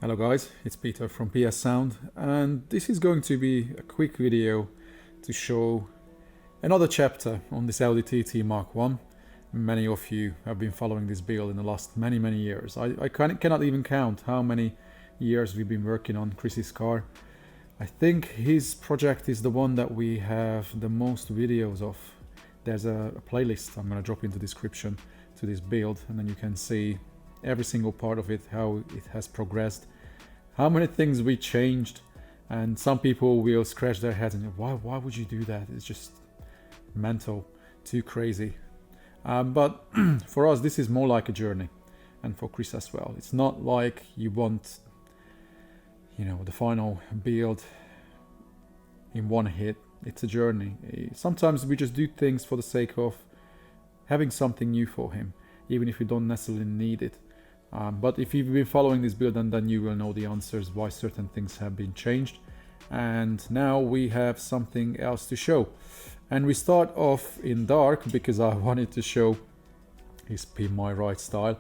Hello guys, it's Peter from PS Sound, and this is going to be a quick video to show another chapter on this Audi TT Mark 1. Many of you have been following this build in the last many years. I cannot even count how many years we've been working on Chris's car. I think his project is the one that we have the most videos of. There's a playlist I'm going to drop in the description to this build, and then you can see every single part of it, how it has progressed, how many things we changed. And some people will scratch their heads and why would you do that? It's just mental, too crazy. But for us, this is more like a journey, and for Chris as well. It's not like you want, the final build in one hit. It's a journey. Sometimes we just do things for the sake of having something new for him, even if we don't necessarily need it. But if you've been following this build, then you will know the answers why certain things have been changed. And now we have something else to show. And we start off in dark because I wanted to show his Pin My Ride style.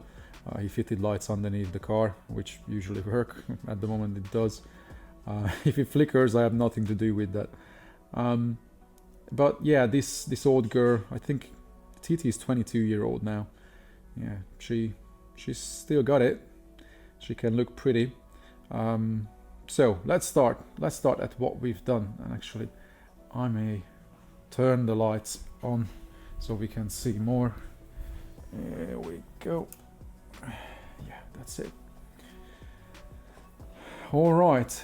He fitted lights underneath the car, which usually work. At the moment it does. If it flickers, I have nothing to do with that. But yeah, this old girl, I think TT is 22-year-old now. Yeah, she's still got it. She can look pretty. So let's start at what we've done. And actually, I may turn the lights on so we can see more. There we go. Yeah, that's it. All right.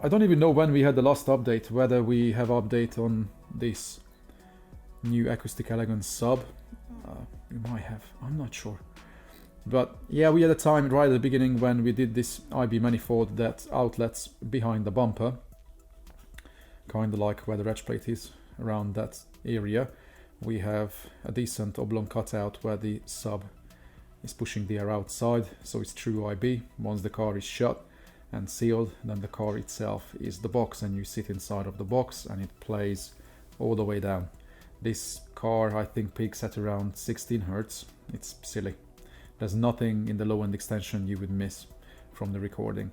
I don't even know when we had the last update, whether we have update on this new Acoustic Elegance sub. We might have, I'm not sure. But yeah, we had a time right at the beginning when we did this IB manifold that outlets behind the bumper, kind of like where the edge plate is, around that area. We have a decent oblong cutout where the sub is pushing the air outside, so it's true IB. Once the car is shut and sealed, then the car itself is the box, and you sit inside of the box and it plays all the way down. This car, I think, peaks at around 16 Hz. It's silly. There's nothing in the low end extension you would miss from the recording.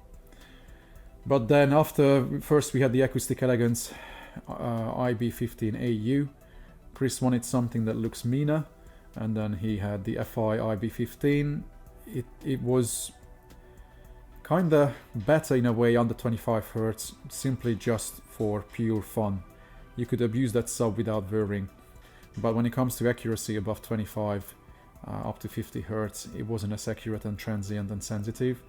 But then after, first we had the Acoustic Elegance IB15AU. Chris wanted something that looks meaner, and then he had the FI IB15. It was kinda better in a way, under 25 Hz, simply just for pure fun. You could abuse that sub without whirring, but when it comes to accuracy above 25 up to 50 Hz, it wasn't as accurate and transient and sensitive.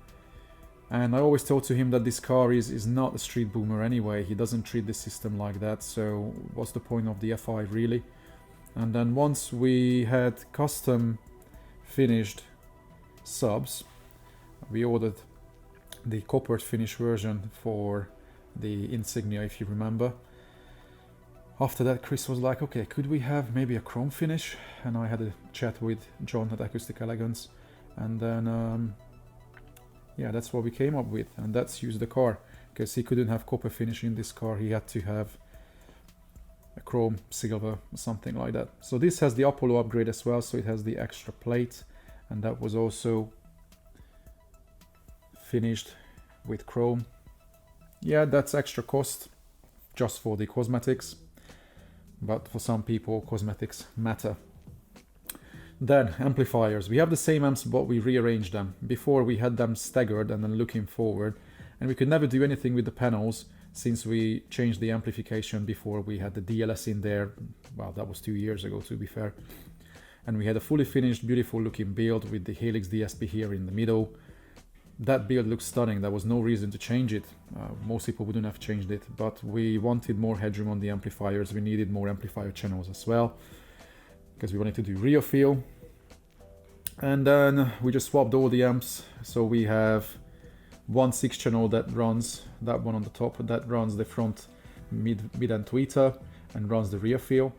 And I always told to him that this car is not a street boomer anyway. He doesn't treat the system like that, so what's the point of the FI really? And then once we had custom finished subs, we ordered the copper finish version for the Insignia, if you remember. After that, Chris was like, okay, could we have maybe a chrome finish? And I had a chat with John at Acoustic Elegance, and then yeah, that's what we came up with, and that's used the car, because he couldn't have copper finish in this car. He had to have a chrome, silver, or something like that. So this has the Apollo upgrade as well, so it has the extra plate, and that was also finished with chrome. Yeah, that's extra cost just for the cosmetics, but for some people cosmetics matter. Then amplifiers, we have the same amps but we rearranged them. Before we had them staggered and then looking forward, and we could never do anything with the panels since we changed the amplification before we had the DLS in there. Well, that was 2 years ago, to be fair. And we had a fully finished, beautiful looking build with the Helix DSP here in the middle. That build looks stunning. There was no reason to change it. Most people wouldn't have changed it, but we wanted more headroom on the amplifiers. We needed more amplifier channels as well, because we wanted to do rear feel. And then we just swapped all the amps. So we have one 6-channel that runs, that one on the top, that runs the front mid-end tweeter and runs the rear feel.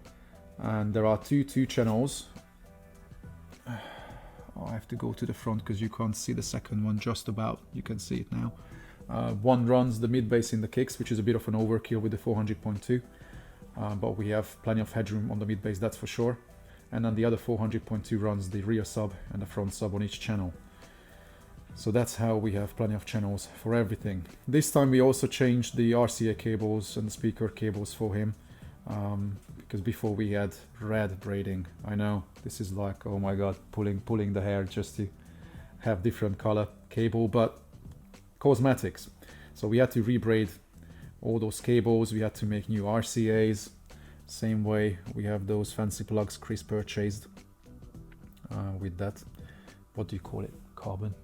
And there are two 2-channels. I have to go to the front because you can't see the second one just about. You can see it now. One runs the mid-bass in the kicks, which is a bit of an overkill with the 400.2. But we have plenty of headroom on the mid-bass, that's for sure. And then the other 400.2 runs the rear sub and the front sub on each channel. So that's how we have plenty of channels for everything. This time we also changed the RCA cables and the speaker cables for him, because before we had red braiding. I know this is like, oh my god, pulling the hair just to have different color cable, but cosmetics. So we had to rebraid all those cables, we had to make new RCAs. Same way we have those fancy plugs Chris purchased with that, what do you call it, carbon,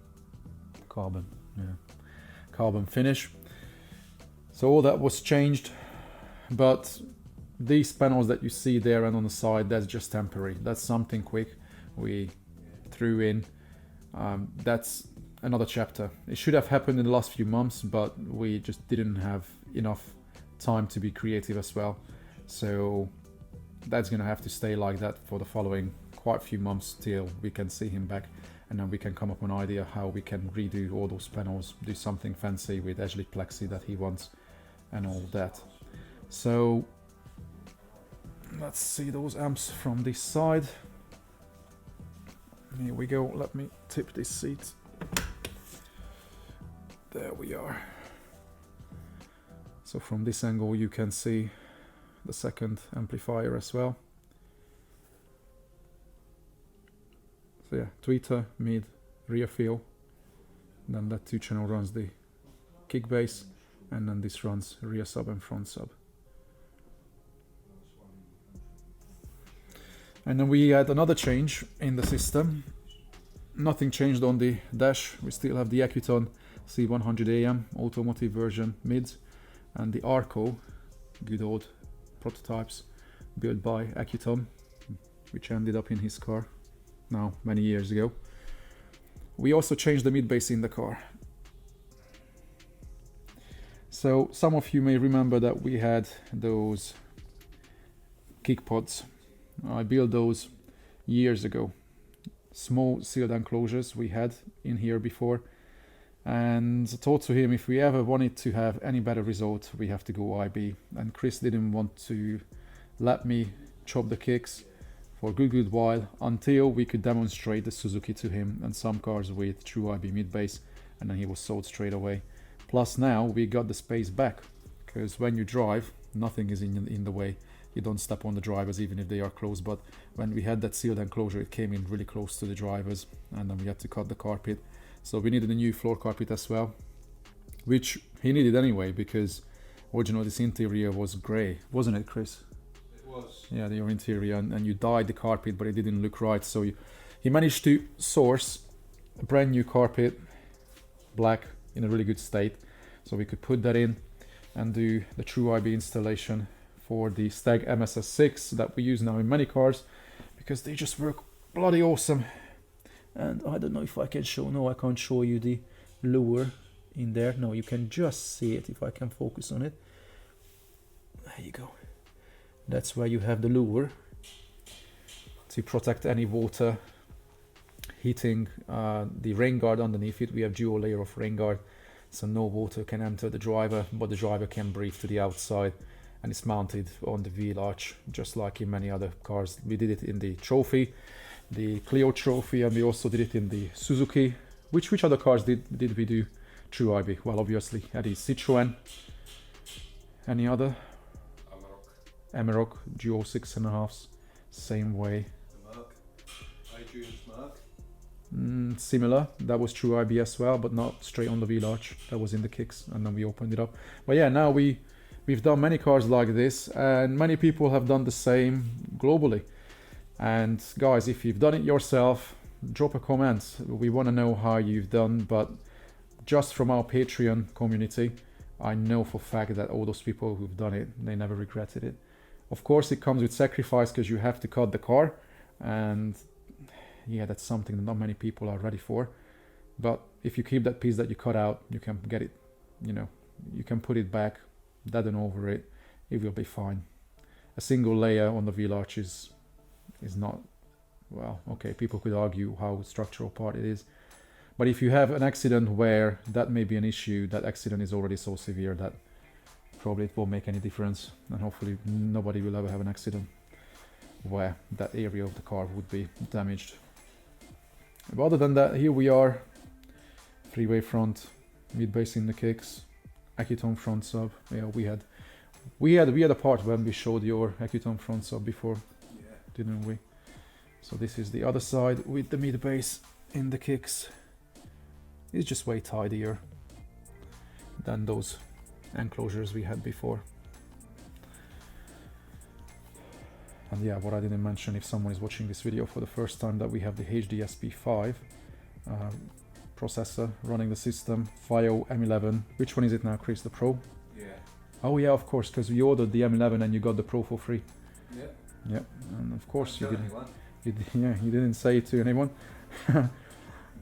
yeah, carbon finish. So all that was changed, but these panels that you see there and on the side, that's just temporary. That's something quick we threw in. That's another chapter. It should have happened in the last few months, but we just didn't have enough time to be creative as well. So that's gonna have to stay like that for the following quite a few months till we can see him back, and then we can come up with an idea how we can redo all those panels, do something fancy with edge-lit plexi that he wants and all that. So let's see those amps from this side. Here we go, let me tip this seat. There we are. So from this angle you can see the second amplifier as well. So yeah, tweeter, mid, rear Fiio. Then that 2-channel runs the kick bass, and then this runs rear sub and front sub. And then we had another change in the system. Nothing changed on the dash. We still have the Accuton C100AM automotive version mid, and the Arco, good old prototypes built by Accuton, which ended up in his car now many years ago. We also changed the mid bass in the car. So some of you may remember that we had those kick pods. I built those years ago. Small sealed enclosures we had in here before, and I told to him if we ever wanted to have any better result we have to go IB, and Chris didn't want to let me chop the kicks for a good while until we could demonstrate the Suzuki to him and some cars with true IB mid bass, and then he was sold straight away. Plus now we got the space back, because when you drive nothing is in the way. You don't step on the drivers even if they are close, but when we had that sealed enclosure it came in really close to the drivers, and then we had to cut the carpet. So we needed a new floor carpet as well, which he needed anyway, because originally this interior was grey, wasn't it, Chris? It was. Yeah, your interior, and you dyed the carpet but it didn't look right, so he managed to source a brand new carpet, black, in a really good state, so we could put that in and do the true IB installation for the Steg MSS6 that we use now in many cars, because they just work bloody awesome. And I don't know if I can show, no I can't show you the lure in there, no you can just see it if I can focus on it. There you go, that's where you have the lure to protect any water hitting the rain guard underneath it. We have dual layer of rain guard, so no water can enter the driver, but the driver can breathe to the outside. And it's mounted on the wheel arch, just like in many other cars. We did it in the Trophy, the Clio Trophy, and we also did it in the Suzuki. Which other cars did we do true IB? Well, obviously, Eddie Citroen. Any other? Amarok, dual 6.5s, same way. The Merc, Adrian's Merc. Similar, that was true IB as well, but not straight on the wheel arch. That was in the kicks, and then we opened it up. But yeah, now we've done many cars like this, and many people have done the same globally. And guys, if you've done it yourself, drop a comment. We want to know how you've done, but just from our Patreon community, I know for a fact that all those people who've done it, they never regretted it. Of course, it comes with sacrifice because you have to cut the car, and yeah, that's something that not many people are ready for. But if you keep that piece that you cut out, you can get it, you can put it back, deaden over it, it will be fine. A single layer on the wheel arch is not, well, okay, people could argue how structural part it is, but if you have an accident where that may be an issue, that accident is already so severe that probably it won't make any difference, and hopefully nobody will ever have an accident where that area of the car would be damaged. But other than that, here we are 3-way front, mid-bass in the kicks, Accuton front sub. Yeah, we had a part when we showed your Accuton front sub before, Yeah. didn't we? So this is the other side with the mid-bass in the kicks. It's just way tidier than those enclosures we had before. And yeah, what I didn't mention, if someone is watching this video for the first time, that we have the HDSP5 processor running the system, Fiio M11. Which one is it now, Chris? The Pro? Yeah. Oh yeah, of course, because we ordered the M11 and you got the Pro for free. Yeah. Yeah, and of course you didn't. Anyone. You didn't say it to anyone.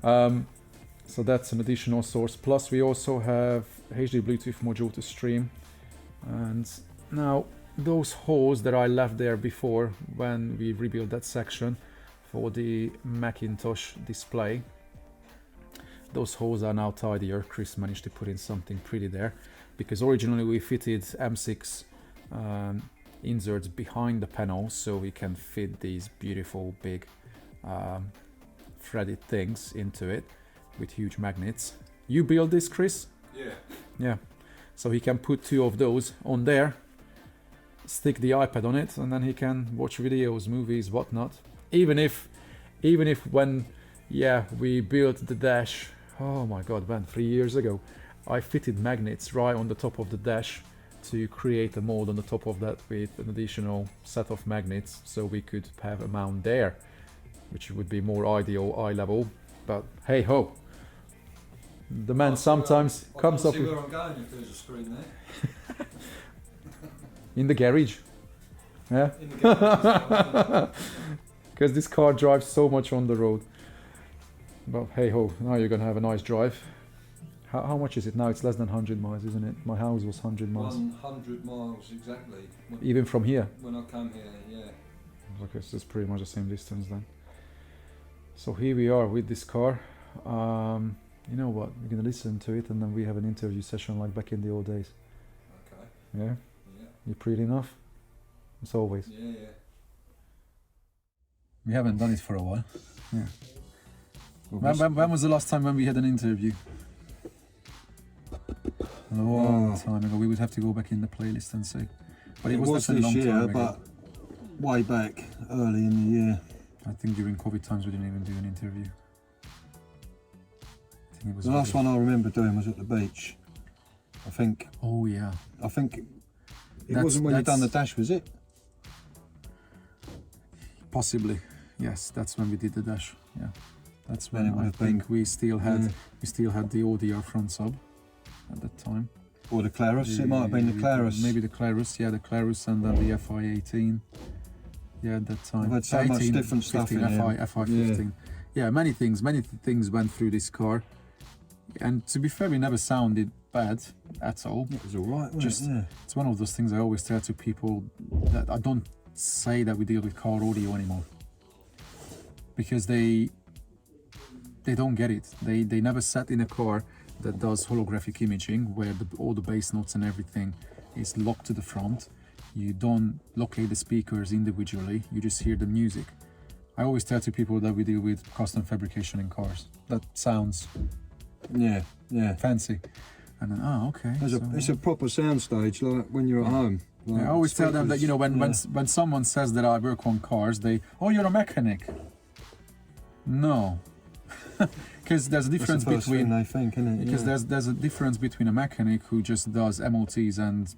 So that's an additional source. Plus we also have HD Bluetooth module to stream. And now those holes that I left there before when we rebuilt that section for the Macintosh display, those holes are now tidier. Chris managed to put in something pretty there, because originally we fitted M6 inserts behind the panel so we can fit these beautiful big threaded things into it with huge magnets. You built this, Chris? Yeah. Yeah. So he can put 2 of those on there, stick the iPad on it, and then he can watch videos, movies, whatnot. Even if when we built the dash, oh my god, man, 3 years ago, I fitted magnets right on the top of the dash to create a mold on the top of that with an additional set of magnets, so we could have a mount there, which would be more ideal eye level. But hey ho, the man sometimes comes up with... with... where I'm going if there's a screen there. In the garage. Yeah? In the garage. Because this car drives so much on the road. But hey ho, now you're gonna have a nice drive. How much is it now? It's less than 100 miles, isn't it? My house was 100 miles. 100 miles exactly. Even from here? When I come here, yeah. Okay, so it's pretty much the same distance then. So here we are with this car. You know what? We're gonna listen to it and then we have an interview session like back in the old days. Okay. Yeah? Yeah. You pretty enough? As always. Yeah, yeah. We haven't done it for a while. Yeah. When was the last time when we had an interview? A long time ago. We would have to go back in the playlist and see. But it was this year, but way back early in the year. I think during COVID times we didn't even do an interview. I think it was the last one I remember doing was at the beach. I think. Oh yeah. I think it wasn't when you done the dash, was it? Possibly. Yes, that's when we did the dash. Yeah. That's when I think think we still had the Audi front sub at that time. Or the Clarus. It might have been the Clarus. Maybe the Clarus. Yeah, the Clarus, and then the FI18. Yeah, at that time. I've had so 18, much different 15, stuff in here. FI15. Yeah, many things went through this car. And to be fair, we never sounded bad at all. It was alright, Just, it's one of those things I always tell to people, that I don't say that we deal with car audio anymore. Because they don't get it. They never sat in a car that does holographic imaging, where all the bass notes and everything is locked to the front. You don't locate the speakers individually, you just hear the music. I always tell to people that we deal with custom fabrication in cars. That sounds fancy. And then, okay. It's a proper sound stage, like when you're at home. Like I always tell them that, you know, when someone says that I work on cars, you're a mechanic. No. Because there's a difference between they think, isn't it? Because there's a difference between a mechanic who just does MOTs and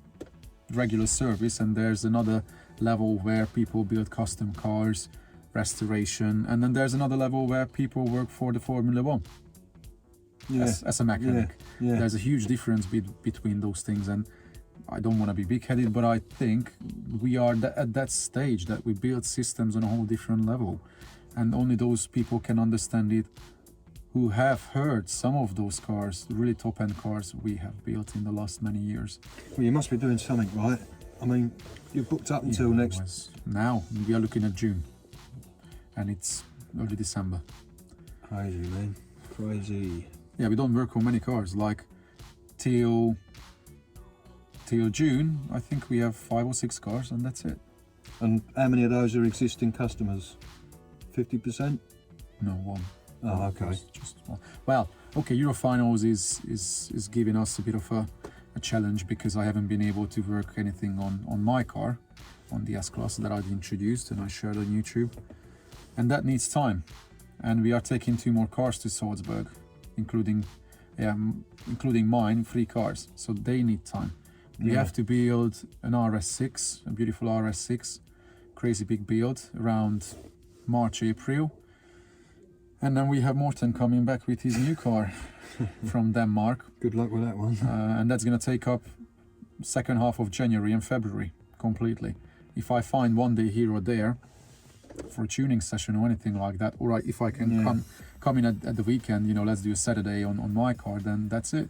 regular service, and there's another level where people build custom cars, restoration, and then there's another level where people work for the Formula One as a mechanic. Yeah. There's a huge difference between those things, and I don't want to be big-headed, but I think we are at that stage that we build systems on a whole different level, and only those people can understand it who have heard some of those cars, really top-end cars we have built in the last many years. Well, you must be doing something right. I mean, you're booked up until next... Now, we are looking at June, and it's early December. Crazy, man. Crazy. Yeah, we don't work on many cars, like till June, I think we have 5 or 6 cars, and that's it. And how many of those are existing customers? 50%? No, one. Oh, okay. Just one. Well, okay, Eurofinals is giving us a bit of a challenge because I haven't been able to work anything on my car, on the S-Class that I've introduced and I shared on YouTube. And that needs time. And we are taking 2 more cars to Salzburg, including mine, 3 cars. So they need time. We have to build an RS6, a beautiful RS6, crazy big build around March, April. And then we have Morten coming back with his new car from Denmark. Good luck with that one. And that's going to take up second half of January and February completely. If I find one day here or there for a tuning session or anything like that, or if I can come in at the weekend, you know, let's do a Saturday on my car, then that's it.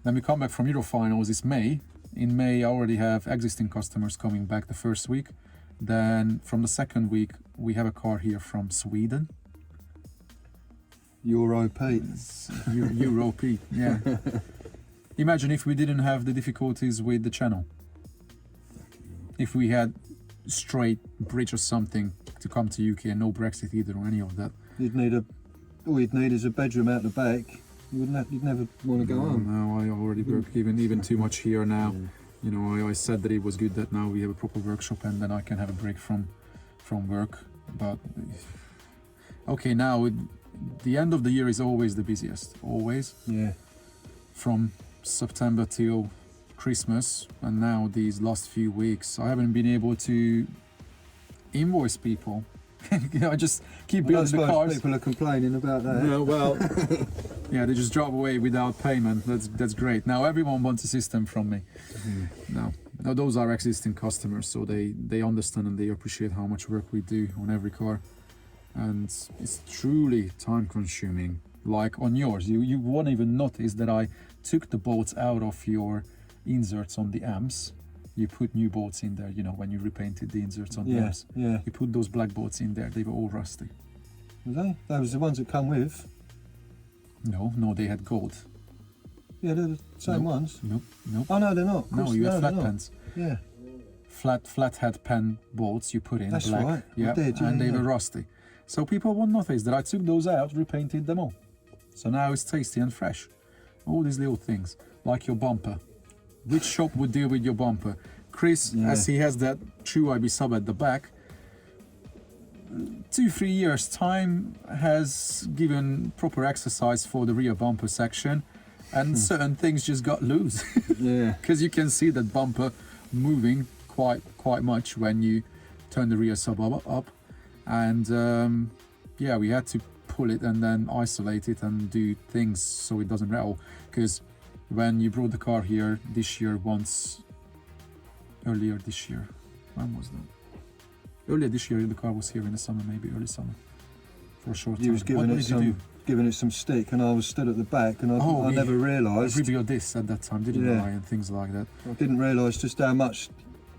Then we come back from Eurofinals, it's May. In May I already have existing customers coming back the first week. Then from the second week we have a car here from Sweden. Euro Pete. Euro Pete, yeah. Imagine if we didn't have the difficulties with the channel. If we had straight bridge or something to come to UK and no Brexit either or any of that. All you'd need is a bedroom out the back. You'd never want to go home. No, I already work even too much here now. You know, I said that it was good that now we have a proper workshop and then I can have a break from work. But okay, now the end of the year is always the busiest, always. Yeah. From September till Christmas, and now these last few weeks I haven't been able to invoice people. I just keep building the cars. People are complaining about that. No, well, yeah, they just drove away without payment. That's great. Now everyone wants a system from me. Now those are existing customers, so they understand and they appreciate how much work we do on every car, and it's truly time consuming. Like on yours, you won't even notice that I took the bolts out of your inserts on the amps. You put new bolts in there, you know, when you repainted the inserts on the amps. Yeah. You put those black bolts in there, they were all rusty. Were they? Those are the ones that come with? No, they had gold. Yeah, they're the same ones. Nope. Oh no, they're not. No, you had flat pens. Yeah. Flat head pen bolts you put in. That's black. right. Yeah, and they were rusty. So people won't notice that I took those out, repainted them all. So now it's tasty and fresh. All these little things, like your bumper. Which shop would deal with your bumper? Chris, as he has that true IB sub at the back, 2-3 years time has given proper exercise for the rear bumper section, and certain things just got loose. Yeah. Because you can see that bumper moving quite much when you turn the rear sub up. And yeah, we had to pull it and then isolate it and do things so it doesn't rattle. Because when you brought the car here this year earlier this year, when was that? Earlier this year the car was here in the summer, maybe early summer, for a short time. You was giving it some stick, and I was stood at the back, and I never realised. Revealed this at that time, didn't I? And things like that. I didn't realise just how much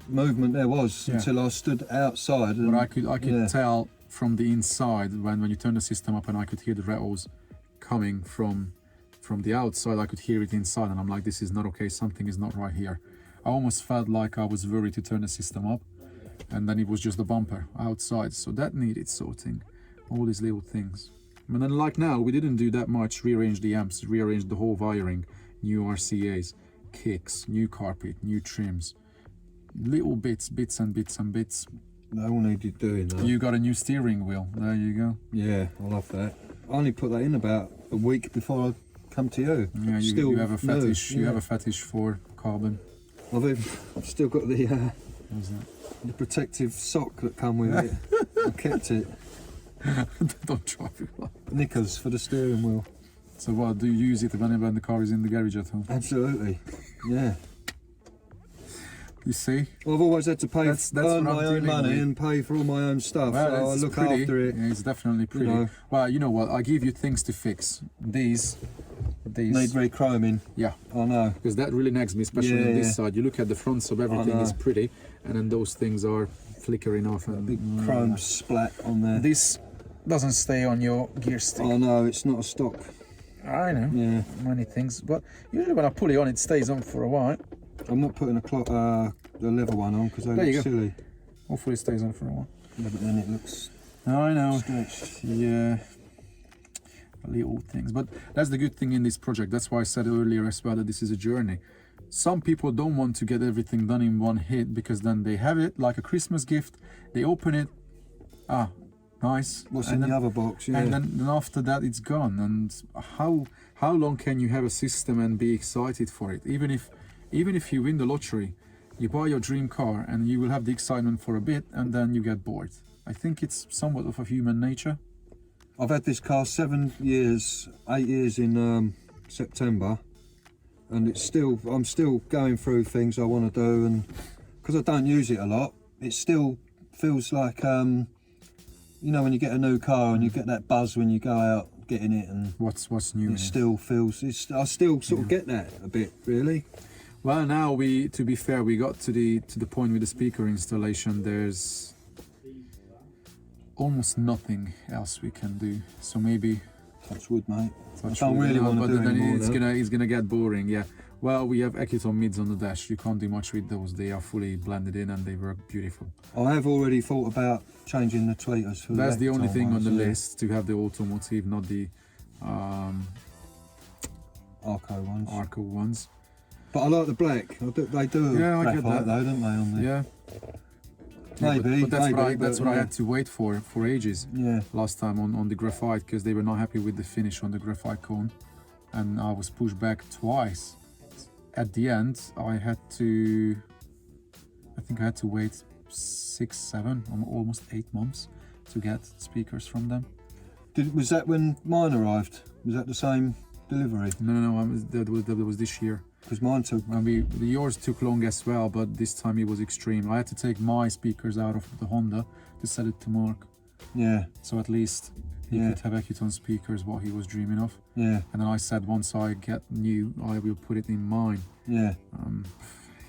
movement there was until I stood outside. And, but I could tell from the inside when you turn the system up, and I could hear the rattles coming from the outside. I could hear it inside, and I'm like, this is not okay, something is not right here. I almost felt like I was worried to turn the system up, and then it was just the bumper outside, so that needed sorting. All these little things. And then like now, we didn't do that much, rearrange the amps, rearrange the whole wiring, new RCAs, kicks, new carpet, new trims, little bits and bits. They all needed doing though. You got a new steering wheel, there you go. Yeah, I love that. I only put that in about a week before I come to you. Yeah, you have a fetish. You have a fetish for carbon. I've still got the What's that? the protective sock that come with it. I kept it. Don't drive it like that. Knickers for the steering wheel. So what, do you use it whenever the car is in the garage at home? Absolutely. Yeah. You see? Well, I've always had to pay, That's earn what my I'm own money with. and pay for all my own stuff. Well, So I it's look pretty. after it. Yeah, it's definitely pretty. know. Well, you know what? I give you things to fix. These. Need re-chroming. Yeah. I know. Because that really nags me, especially on this side. You look at the front, so everything is pretty, and then those things are flickering off. And Big chrome splat on there. This doesn't stay on your gear stick. I know, it's not a stock. I know. Yeah. Many things, but usually when I pull it on, it stays on for a while. I'm not putting the leather one on because they There you look go. silly. Hopefully it stays on for a while. Yeah, but then it looks I know. stretched. Yeah. little things. But that's the good thing in this project. That's why I said earlier as well that this is a journey. Some people don't want to get everything done in one hit, because then they have it like a Christmas gift, they open it, nice. What's in the other box? Yeah. And then after that it's gone. And how long can you have a system and be excited for it? Even if you win the lottery, you buy your dream car and you will have the excitement for a bit and then you get bored. I think it's somewhat of a human nature. I've had this car 8 years in September, and I'm still going through things I want to do, and because I don't use it a lot, it still feels like you know, when you get a new car and you get that buzz when you go out getting it, and what's new. It still feels. I still sort of get that a bit, really. Well, now to be fair, we got to the point with the speaker installation. There's almost nothing else we can do. So maybe touch wood, mate. I don't really want to do then anymore. it's gonna get boring. Yeah. Well, we have Accuton mids on the dash. You can't do much with those. They are fully blended in and they work beautiful. I have already thought about changing the tweeters. For That's the only Accuton thing on ones, the yeah. list, to have the automotive, not the Arco ones. But I like the black. They do. Yeah, I get graphite that. though, don't they? On the Yeah. Maybe. But that's maybe, that's but what I yeah. had to wait for ages. Yeah. Last time on the graphite, because they were not happy with the finish on the graphite cone, and I was pushed back twice. At the end, I think I had to wait 6, 7, almost 8 months to get speakers from them. Was that when mine arrived? Was that the same delivery? No, that was this year. Because mine took. Yours took long as well, but this time it was extreme. I had to take my speakers out of the Honda to sell it to Mark. Yeah. So at least he could have Accuton speakers, what he was dreaming of. Yeah. And then I said, once I get new, I will put it in mine. Yeah.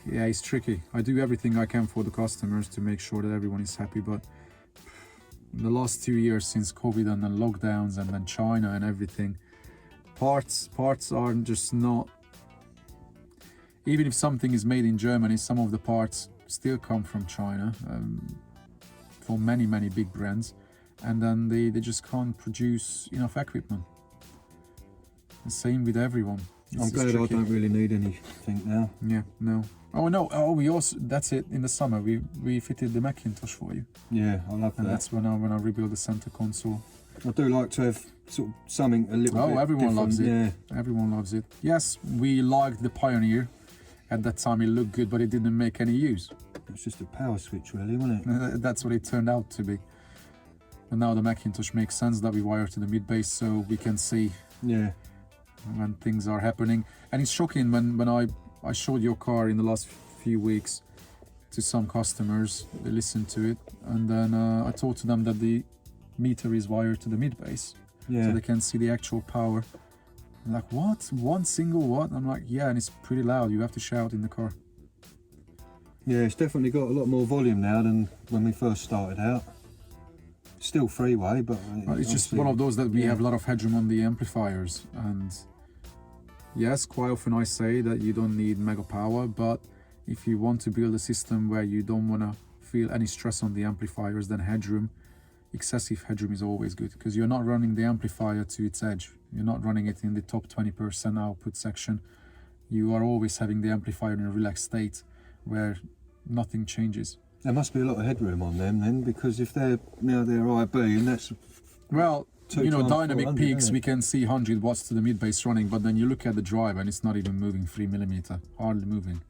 Yeah, it's tricky. I do everything I can for the customers to make sure that everyone is happy, but the last 2 years since COVID and then lockdowns and then China and everything, parts are just not. Even if something is made in Germany, some of the parts still come from China for many big brands, and then they just can't produce enough equipment. The same with everyone. I'm glad I don't really need anything now. Yeah, no. Oh no, we also, that's it, in the summer we fitted the Macintosh for you. Yeah, I love that. And that's when I rebuilt the center console. I do like to have sort of something a little bit everyone different. loves it. Yeah. Everyone loves it. Yes, we liked the Pioneer. At that time it looked good, but it didn't make any use. It's just a power switch really, wasn't it? That's what it turned out to be. And now the Macintosh makes sense that we wire to the Midbass, so we can see when things are happening. And it's shocking when I showed your car in the last few weeks to some customers, they listened to it, and then I told to them that the meter is wired to the Midbass, so they can see the actual power. They're like, what? 1 single watt? I'm like, yeah, and it's pretty loud. You have to shout in the car. Yeah, it's definitely got a lot more volume now than when we first started out. Still freeway, but it's just one of those that we have a lot of headroom on the amplifiers. And yes, quite often I say that you don't need mega power, but if you want to build a system where you don't want to feel any stress on the amplifiers, then excessive headroom is always good, because you're not running the amplifier to its edge. You're not running it in the top 20% output section. You are always having the amplifier in a relaxed state where nothing changes. There must be a lot of headroom on them then, because if they're IB, and that's dynamic peaks, we can see 100 watts to the Midbass running, but then you look at the drive and it's not even moving 3mm, hardly moving.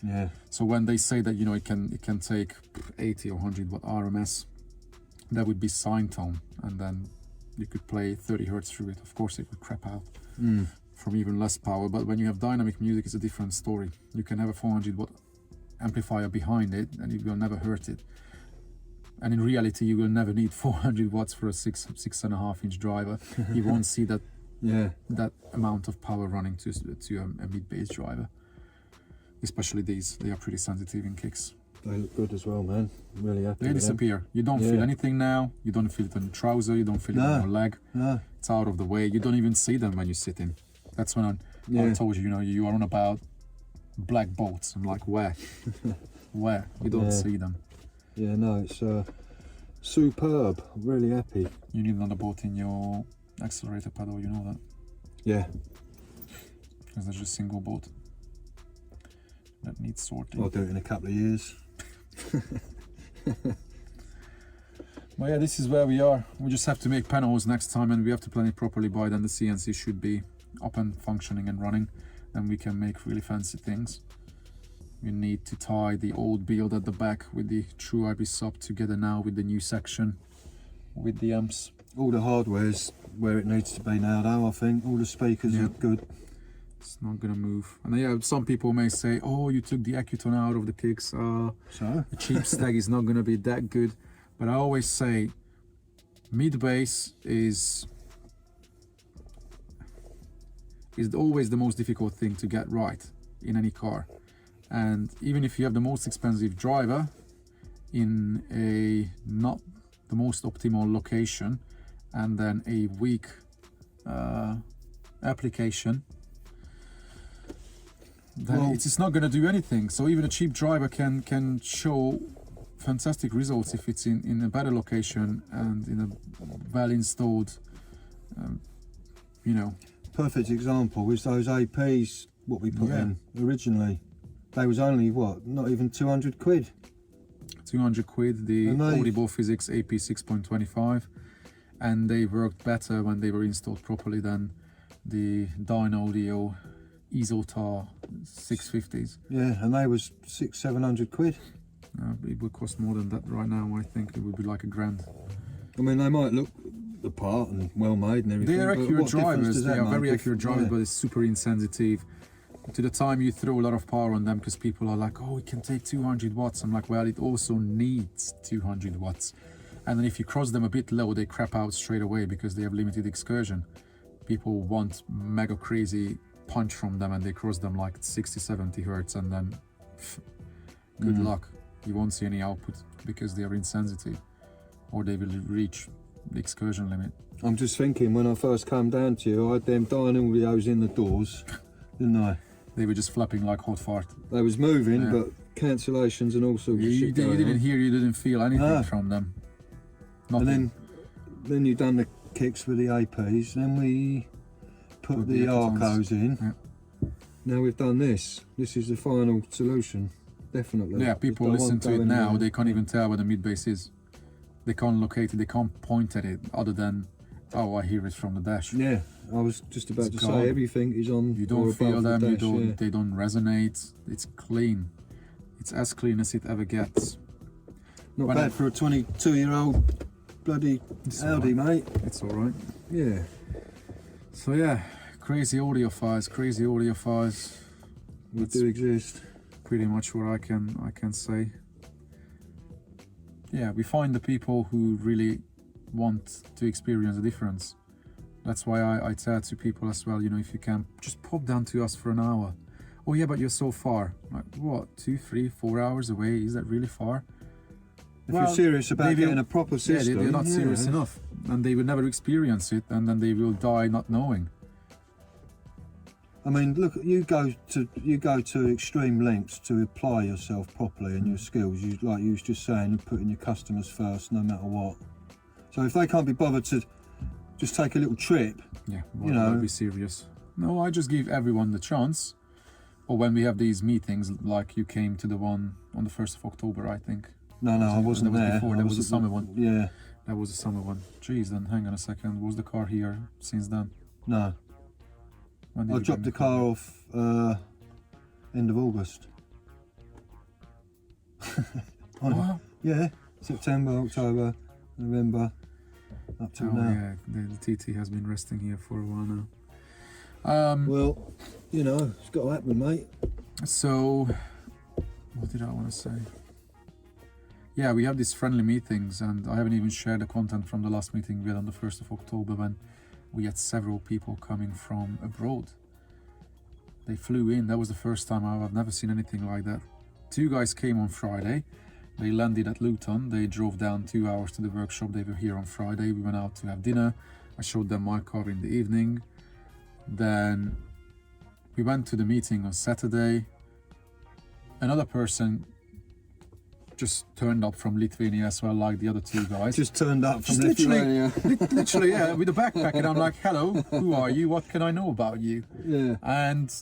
Yeah. So when they say that it can take 80 or 100 watt RMS, that would be sine tone, and then you could play 30 hertz through it. Of course it would crap out from even less power, but when you have dynamic music, it's a different story. You can have a 400 watt amplifier behind it and it will never hurt it. And in reality, you will never need 400 watts for a 6.5 inch driver. You won't see that that amount of power running to a mid-bass driver. Especially these, they are pretty sensitive in kicks. They look good as well, man. I'm really happy. They disappear. You don't feel anything now. You don't feel it on your trouser. You don't feel it on your leg. No. It's out of the way. You don't even see them when you sit in. That's when I told you, you are on about black bolts. I'm like, where? Where? You don't see them. Yeah, no, it's superb. I'm really happy. You need another bolt in your accelerator pedal, you know that, Yeah. because there's just single bolt that needs sorting. I'll do it in a couple of years. Well, yeah, this is where we are. We just have to make panels next time, and we have to plan it properly. By then the CNC should be up and functioning and running, and we can make really fancy things. We need to tie the old build at the back with the true IB sub together now with the new section with the amps. All the hardware's where it needs to be now though, I think. All the speakers Yeah. are good. It's not gonna move. And yeah, some people may say, oh, you took the Accuton out of the kicks. So? A cheap Steg is not gonna be that good. But I always say Midbass is always the most difficult thing to get right in any car. And even if you have the most expensive driver in a not the most optimal location, and then a weak application, then Well, it's not going to do anything. So even a cheap driver can show fantastic results if it's in a better location and in a well installed, you know. perfect example is those APs what we put Yeah. in originally. They was only what, not even 200 quid. 200 quid, the And they- Audible Physics AP 6.25, and they worked better when they were installed properly than the Dyne Audio Isotar 650s. Yeah, and they was 600-700 quid. It would cost more than that right now. I think it would be like $1,000. I mean, they might look the part and well made and everything. They are but accurate what difference drivers, does they that are make very if- accurate drivers, yeah. but it's super insensitive. To the time you throw a lot of power on them, because people are like, oh, it can take 200 watts. I'm like, well, it also needs 200 watts. And then if you cross them a bit low, they crap out straight away because they have limited excursion. People want mega crazy punch from them and they cross them like 60-70 hertz, and then good luck. You won't see any output because they are insensitive, or they will reach the excursion limit. I'm just thinking, when I first came down to you, I had them dying audios in the doors, didn't I? They were just flapping like hot fart. They was moving, Yeah. but cancellations and all sorts of You shit didn't going on. hear, you didn't feel anything No. from them. Nothing. And then you done the kicks with the APs, then we put the Accutons. Arcos in. Yeah. Now we've done this. This is the final solution, definitely. Yeah, people They listen won't to go it now, anywhere. they can't even tell where the Midbass is. They can't locate it, they can't point at it other than, oh, I hear it from the dash. Yeah, I was just about It's to gone. say everything is on. You or don't feel above the them, you dash, don't, yeah. they don't resonate. It's clean. It's as clean as it ever gets. Not when bad I- for a 22-year-old bloody It's Audi, mate. It's alright. Yeah. So yeah, crazy audiophiles. We do exist. Pretty much what I can say. Yeah, we find the people who really want to experience the difference. That's why I tell to people as well, you know, if you can, just pop down to us for an hour. Oh yeah, but you're so far. Like, what, 2, 3, 4 hours away? Is that really far? If you're serious about maybe- getting a proper Yeah, system, they're not serious yeah. enough, and they will never experience it, and then they will die not knowing. I mean, look, you go to extreme lengths to apply yourself properly and your skills. You, like you was just saying, and putting your customers first, no matter what. So if they can't be bothered to just take a little trip, Yeah, You know. be serious. No, I just give everyone the chance. Or when we have these meetings, like you came to the one on the 1st of October, I think. no, I wasn't That was there. before, I that was the at summer one. Yeah, That was the summer one. Jeez, then hang on a second. Was the car here since then? no. When did I you dropped bring the car off end of August. What? Yeah, September, October, November, up till Oh now. yeah, the TT has been resting here for a while now. Well, you know, it's got to happen, mate. So, what did I want to say? Yeah, we have these friendly meetings, and I haven't even shared the content from the last meeting we had on the 1st of October when we had several people coming from abroad. They flew in. That was the first time. I've never seen anything like that. 2 guys came on Friday. They landed at Luton. They drove down 2 hours to the workshop. They were here on Friday. We went out to have dinner. I showed them my car in the evening. Then we went to the meeting on Saturday. Another person just turned up from Lithuania as well, like the other two guys. Just turned up from Just Lithuania. literally, yeah, with a backpack, and I'm like, hello, who are you? What can I know about you? Yeah. And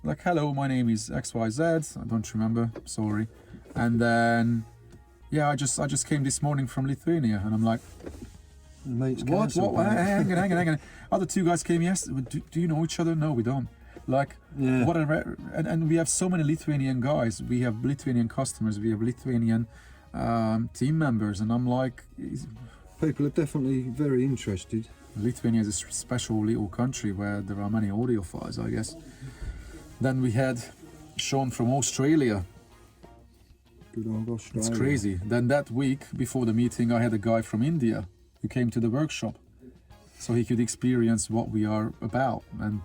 like, hello, my name is XYZ. I don't remember, sorry. And then, yeah, I just came this morning from Lithuania, and I'm like, Mate's what? cancelled, What? mate. Hang on. Other two guys came yesterday. Do you know each other? No, we don't. Like, Yeah. what and we have so many Lithuanian guys. We have Lithuanian customers. We have Lithuanian team members, and I'm like, People are definitely very interested. Lithuania is a special little country where there are many audiophiles, I guess. Then we had Sean from Australia. Good old Australia. It's crazy. Then that week before the meeting, I had a guy from India who came to the workshop, so he could experience what we are about. And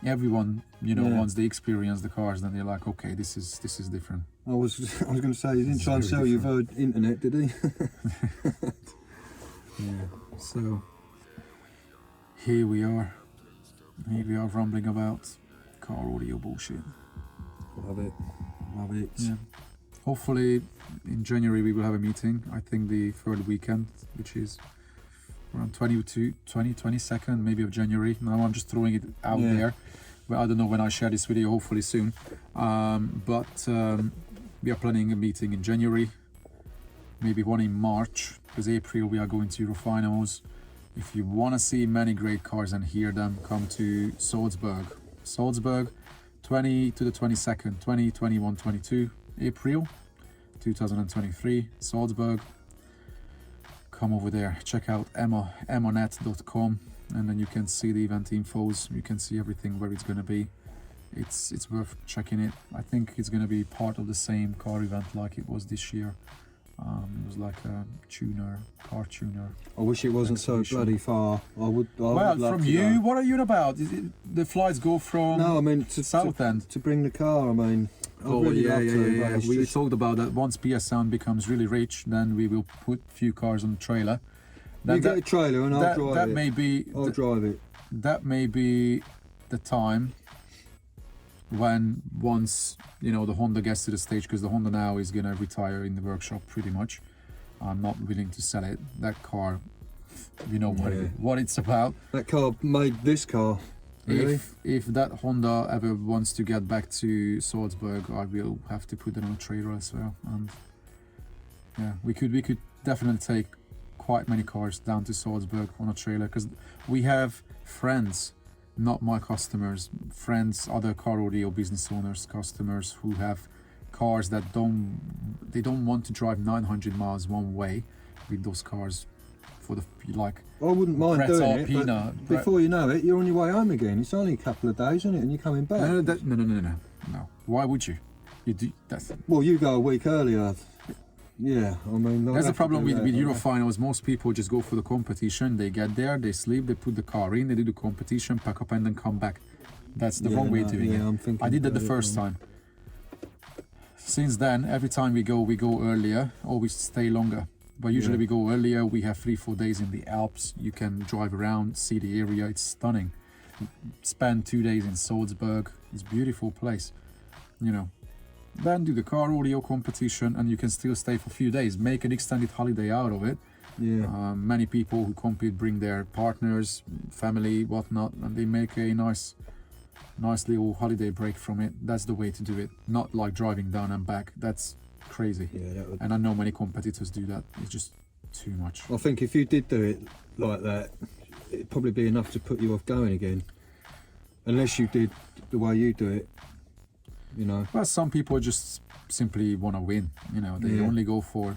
everyone, you know, Yeah. once they experience the cars, then they're like, okay, this is different. I was going to say, he didn't It's try and very sell you different. via internet, did he? Yeah. So here we are. Here we are rumbling about car audio bullshit. Love it. Love it. Yeah. Hopefully in January we will have a meeting. I think the third weekend, which is around 22nd maybe of January. Now I'm just throwing it out Yeah. there. But I don't know when I share this video, hopefully soon. But we are planning a meeting in January, maybe one in March, because April we are going to refinos. If you want to see many great cars and hear them, come to Salzburg. Salzburg, 20 to the 22nd, 20, 21, 22 April 2023, Salzburg. Come over there, check out emmanet.com, and then you can see the event infos. You can see everything where it's going to be. It's worth checking it. I think it's going to be part of the same car event like it was this year. It was like a car tuner. I wish it wasn't so Exhibition. bloody far. I would Well, love from to you, go. what are you about? The flights go from No, I mean to South End. to bring the car. I mean, I'd really love to. But it's We just- talked about that. Once PS Sound becomes really rich, then we will put few cars on the trailer. you get a trailer and I'll drive that it. may be I'll drive it. that may be the time when once you know the Honda gets to the stage, because the Honda now is gonna retire in the workshop pretty much. I'm not willing to sell it. That car, you know Yeah. what it's about. That car made this car. Really? If that Honda ever wants to get back to Salzburg, I will have to put it on a trailer as well. And yeah, we could definitely take quite many cars down to Salzburg on a trailer, because we have friends, not my customers, friends, other car audio business owners, customers who have cars that don't want to drive 900 miles one way with those cars for the like. I wouldn't mind Brett doing Alpina, it, but before you know it, you're on your way home again. It's only a couple of days, isn't it? And you're coming back. No. Why would you? You do that's. Well, you go a week earlier. Yeah, I mean... I'd That's the have to problem do with that, Eurofinals. Most people just go for the competition. They get there, they sleep, they put the car in, they do the competition, pack up, and then come back. That's the Yeah, wrong way no, to do it. I'm thinking I did that the about it, first yeah. time. Since then, every time we go earlier, or we stay longer. But usually Yeah. we go earlier. We have 3-4 days in the Alps. You can drive around, see the area. It's stunning. Spend 2 days in Salzburg. It's a beautiful place. You know. Then do the car audio competition, and you can still stay for a few days. Make an extended holiday out of it. Yeah. Many people who compete bring their partners, family, whatnot, and they make a nice little holiday break from it. That's the way to do it. Not like driving down and back. That's crazy. Yeah, that would... And I know many competitors do that. It's just too much. I think if you did do it like that, it'd probably be enough to put you off going again. Unless you did the way you do it, you know. Well, some people just simply want to win. You know, they Yeah. only go for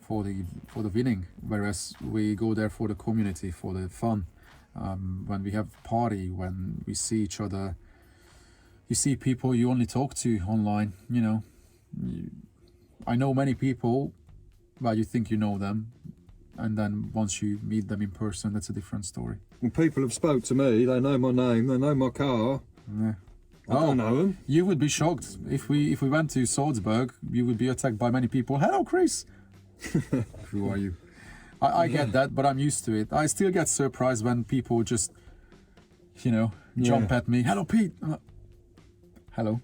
the winning, whereas we go there for the community, for the fun. When we have party, when we see each other, you see people you only talk to online. You know, I know many people. Well, you think you know them, and then once you meet them in person, that's a different story. When people have spoke to me, they know my name, they know my car. Yeah. I don't know them. You would be shocked if we went to Salzburg. You would be attacked by many people. Hello, Chris. Who are you? I get that, but I'm used to it. I still get surprised when people just, you know, jump Yeah. at me. Hello, Pete. Hello.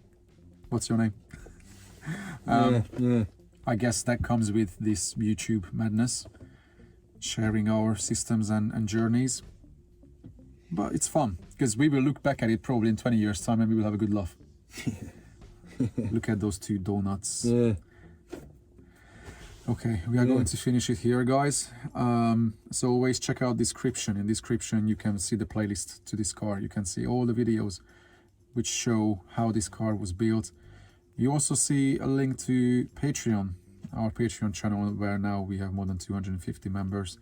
What's your name? Yeah. I guess that comes with this YouTube madness, sharing our systems and journeys. But it's fun, because we will look back at it probably in 20 years time and we will have a good laugh. Look at those two donuts. Yeah. Okay, we are going to finish it here, guys. So always check out description. In description you can see the playlist to this car. You can see all the videos which show how this car was built. You also see a link to Patreon, our Patreon channel, where now we have more than 250 members,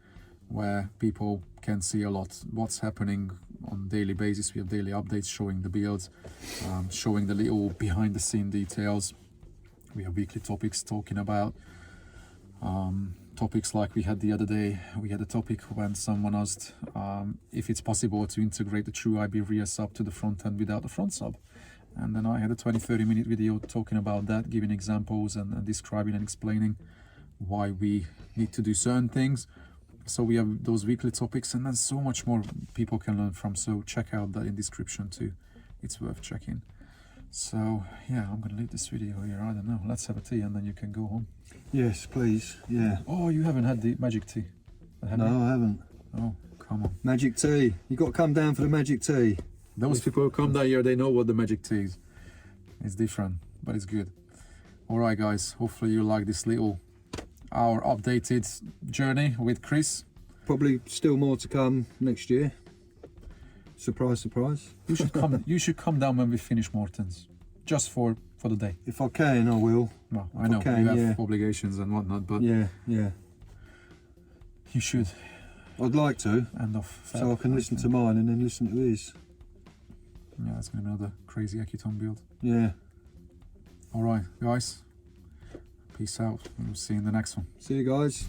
where people can see a lot what's happening on a daily basis. We have daily updates showing the builds, showing the little behind the scene details. We have weekly topics talking about topics like we had the other day. We had a topic when someone asked if it's possible to integrate the true IB rear sub to the front end without the front sub. And then I had a 20-30 minute video talking about that, giving examples and describing and explaining why we need to do certain things. So we have those weekly topics, and there's so much more people can learn from. So check out that in description too. It's worth checking. So yeah, I'm gonna leave this video here. I don't know. Let's have a tea and then you can go home. Yes, please. Yeah. Oh, you haven't had the magic tea? No, I haven't. Oh, come on. Magic tea. You got to come down for the magic tea. Those people who come down here, they know what the magic tea is. It's different, but it's good. All right, guys. Hopefully you like this little, our updated journey with Chris. Probably still more to come next year. Surprise, surprise. You should come. You should come down when we finish Morton's, just for the day. If I can, I will. Well, If I know can, you have yeah. obligations and whatnot, but Yeah, yeah. you should. I'd like to, End of Feb, so I can listen to mine and then listen to his. Yeah, that's gonna be another crazy Accuton build. Yeah. All right, guys. Peace out. We'll see you in the next one. See you guys.